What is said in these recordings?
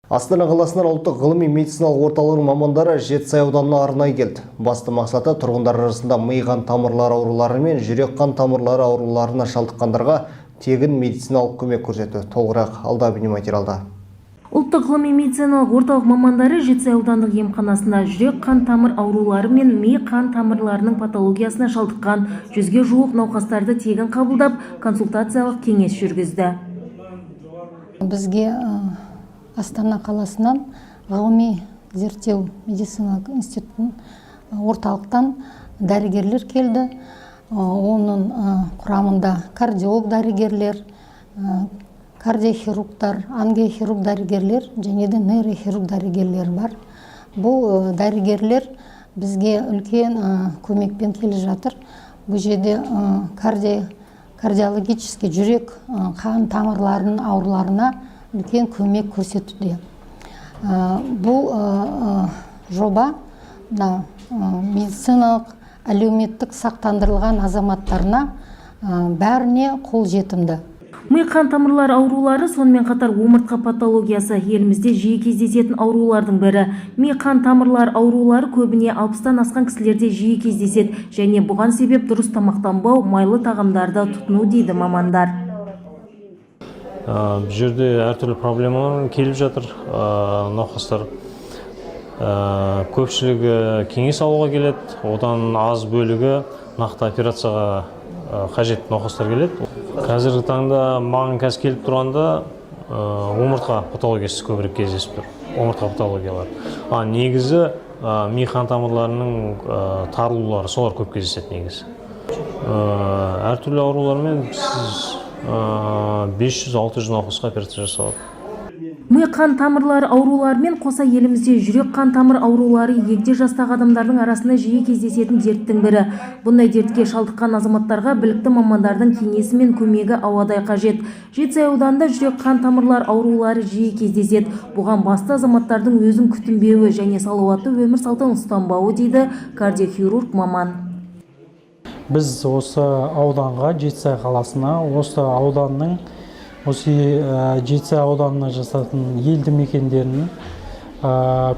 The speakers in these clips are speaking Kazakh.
Астана қаласынан ұлттық ғылыми медициналық орталығының мамандары Жетісай ауданына арнайы келді. Басты мақсаты тұрғындар арасында ми қан тамырлары аурулары мен жүрек қан тамырлары ауруларына шалдыққандарға тегін медициналық көмек көрсету. Толығырақ алда бейнематериалда. Ұлттық ғылыми медициналық орталық мамандары Жетісай аудандық емханасына жүрек қан тамыр аурулары мен ми қан тамырларының патологиясына шалдыққан 100-ге жуық науқастарды тегін қабылдап, консультациялық кеңес жүргізді. Бізге Астана қаласынан ғылыми зерттеу медициналық институтын орталықтан дәрігерлер келді. Оның құрамында кардиолог дәрігерлер, кардиохирургтар, ангиохирург дәрігерлер және де нейрохирург дәрігерлер бар. Бұл дәрігерлер бізге үлкен көмекпен келе жатыр. Бұл жерде кардиологический жүрек қан тамырларының ауруларына үлкен көмек көрсетуде. Бұл жоба медициналық әлеуметтік сақтандырылған азаматтарына бәріне қол жетімді. Ми қан тамырлары аурулары сонымен қатар омыртқа патологиясы елімізде жиі кездесетін аурулардың бірі. Ми қан тамырлары аурулары көбіне 60-тан асқан кісілерде жиі кездеседі және бұған себеп дұрыс тамақтанбау, майлы тағамдарды тұтыну дейді мамандар. Бұл жерде әртүрлі проблемалар келіп жатыр. Науқастар көпшілігі кеңес алуға келеді, одан аз бөлігі нақты операцияға қажет науқастар келеді. Қазіргі таңда маған қазір келіп тұрғанда омыртқа патологиясы көбірек кездесіп тұр. Омыртқа патологиялар. Негізі ми қан тамырларының тарылулары, солар көп кездеседі негізі. Әртүрлі аурулармен сіз 500-600 науқасқа операция жасалады. Ми қан тамырлары ауруларымен қоса елімізде жүрек қан тамыр аурулары егде жастағы адамдардың арасында жиі кездесетін дерттің бірі. Бұндай дертке шалдыққан азаматтарға білікті мамандардың кеңесі мен көмегі ауадай қажет. Жетісай ауданында жүрек қан тамырлар аурулары жиі кездеседі. Бұған басты азаматтардың өзін күтінбеуі және салауатты өмір салтын ұстанбауы дейді кардиохирург маман. Біз осы ауданға, Жетісай қаласына, осы ауданның, осы Жетісай ауданына жасатын елді мекендерінің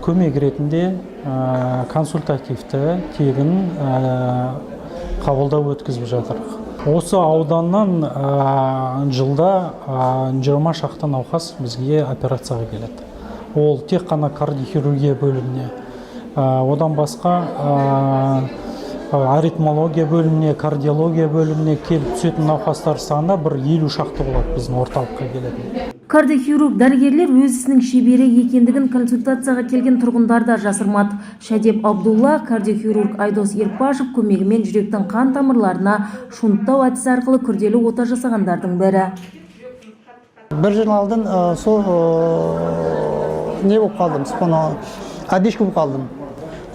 көмек ретінде консультативті тегін қабылдау өткізіп жатыр. Осы ауданнан жылда 20 шақты науқас бізге операцияға келеді. Ол тек қана кардиохирургия бөліміне, одан басқа аритмология бөліміне, кардиология бөліміне келіп түсетін науқастар саны бір 50 шақты болады біздің орталыққа келетін. Кардиохирург дәрігерлер өз ісінің шебері екендігін консультацияға келген тұрғындарда жасырмады. Шадеп Абдулла, кардиохирург Айдос Ерпашев көмегімен жүректің қан тамырларына шунттау әдісі арқылы күрделі ота жасағандардың бірі. Бір жыл алдын не болып қалдым, одышка болып қалдым.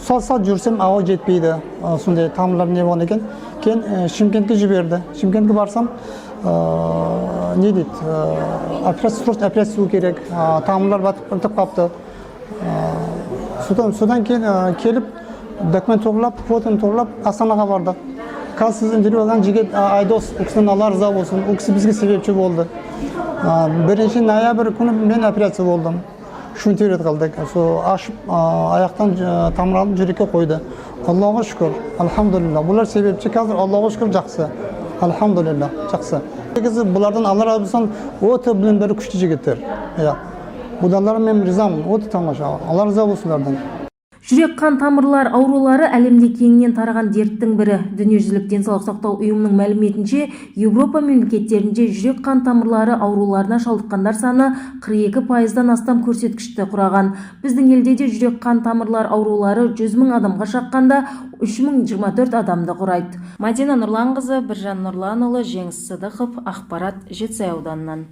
Сал жүрсем ауа жетпейді, сондай тамырлар не болған екен. Кен Шымкентке жіберді. Шымкентке барсам, не дейді, операция керек, тамырлар батып қапты. Содан келіп, документ тоғылап, фотоны тоғылап, Астанаға барды. Қазір сіз интервью алған жігіт Айдос, ол кісінің Алла риза болсын, ол кісі бізге себепші болды. 1 ноябрь күні мен операция болдым. Шунтирет қалдық. Ашып, аяқтан тамыр алып жүрекке қойды. Аллаға шүкір, алхамдулилла. Бұлар себепші қазір Аллаға шүкір жақсы. Алхамдулилла, жақсы. Бұлардан Алла разы болсын, өте білімдері күшті жігіттер. Бұдалары мен ризамын, өте тамаша. Алла разы болсынlardan. Жүрек қан тамырлар аурулары әлемде кеңінен тараған дерттің бірі. Дүниежүзілік денсаулық сақтау ұйымының мәліметінше, Еуропа мемлекеттерінде жүрек қан тамырлары ауруларына шалдыққандар саны 42%-дан астам көрсеткішті құраған. Біздің елде де жүрек қан тамырлар аурулары 100 мың адамға шаққанда 3024 адамды құрайды. Мадина Нұрланқызы, Біржан Нұрланұлы, Жеңіс Сыдықов, ақпарат Жетісай ауданынан.